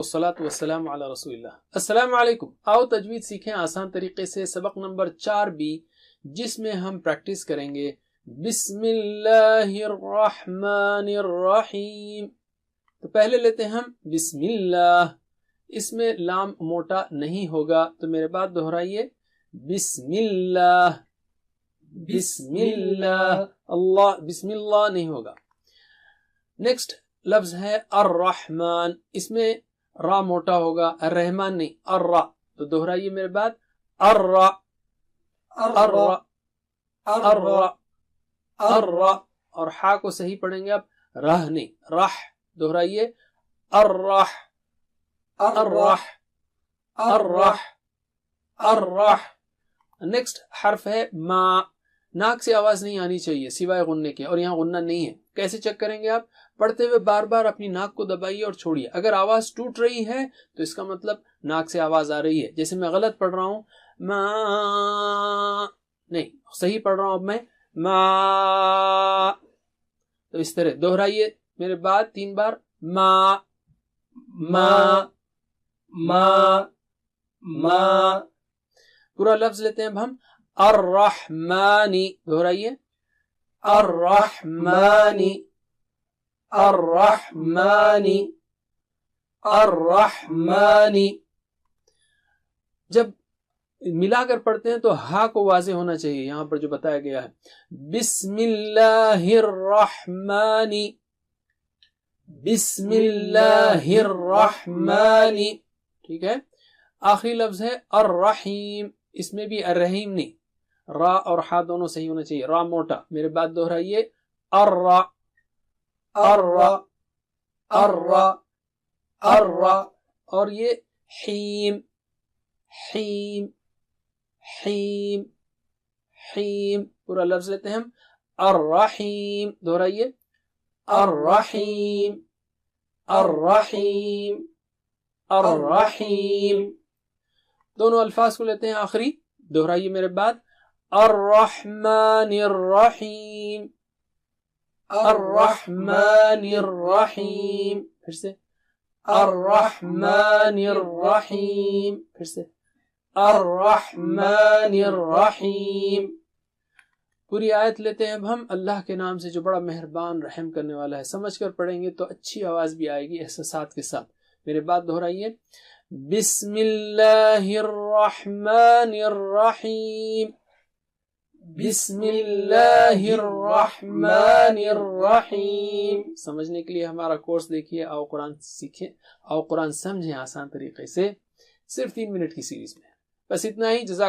والصلاة والسلام علی رسول اللہ۔ السلام علیکم، آؤ تجوید سیکھیں آسان طریقے سے۔ سبق نمبر 4B، جس میں ہم پریکٹس کریں گے بسم اللہ الرحمن الرحیم۔ تو پہلے لیتے ہیں ہم بسم اللہ، اس میں لام موٹا نہیں ہوگا، تو میرے بعد دہرائیے بسم اللہ، بسم اللہ، اللہ بسم اللہ نہیں ہوگا۔ نیکسٹ لفظ ہے الرحمن، اس میں را موٹا ہوگا، الرحمن نہیں، الرا، تو دہرائیے میرے بعد الرا، الرا، الرا، الرا، اور ہا کو صحیح پڑھیں گے آپ، رہ نہیں، رح، دہرائیے الرح، الرح، الرح، الرح۔ نیکسٹ حرف ہے ما، ناک سے آواز نہیں آنی چاہیے سوائے غننے کے، اور یہاں غنہ نہیں ہے۔ کیسے چیک کریں گے آپ؟ پڑھتے ہوئے بار بار اپنی ناک کو دبائیے اور چھوڑیے، اگر آواز ٹوٹ رہی ہے تو اس کا مطلب ناک سے آواز آ رہی ہے۔ جیسے میں غلط پڑھ رہا ہوں، ما نہیں، صحیح پڑھ رہا ہوں اب میں، ما، تو اس طرح دہرائیے میرے بعد 3 بار، ما، ما، ما، ما۔ پورا لفظ لیتے ہیں اب ہم، الرحمانی، دہرائیے الرحمانی، الرحمانی، الرحمانی۔ جب ملا کر پڑھتے ہیں تو ہا کو واضح ہونا چاہیے، یہاں پر جو بتایا گیا ہے، بسم اللہ الرحمانی، بسم اللہ الرحمانی، ٹھیک ہے۔ آخری لفظ ہے الرحیم، اس میں بھی الرحیم نہیں، را اور ہا دونوں صحیح ہونا چاہیے، را موٹا، میرے بعد دہرائیے الرا، الرا، الرا، الرا، اور یہ حیم، حیم، حیم، حیم۔ پورا لفظ لیتے ہیں ہم، الرحیم، دہرائیے الرحیم، الرحیم، الرحیم۔ دونوں الفاظ کو لیتے ہیں آخری، دہرائیے میرے بعد الرحمن الرحیم، الرحمن الرحیم، پھر سے الرحمن الرحیم، پھر سے الرحمن الرحیم۔ پوری آیت لیتے ہیں اب ہم، اللہ کے نام سے جو بڑا مہربان رحم کرنے والا ہے۔ سمجھ کر پڑھیں گے تو اچھی آواز بھی آئے گی احساسات کے ساتھ۔ میرے بعد دہرائیے بسم اللہ الرحمن الرحیم، بسم اللہ الرحمن الرحیم۔ سمجھنے کے لیے ہمارا کورس دیکھیے، آؤ قرآن سیکھیں، آؤ قرآن سمجھیں آسان طریقے سے، صرف 3 منٹ کی سیریز میں۔ بس اتنا ہی، جزاک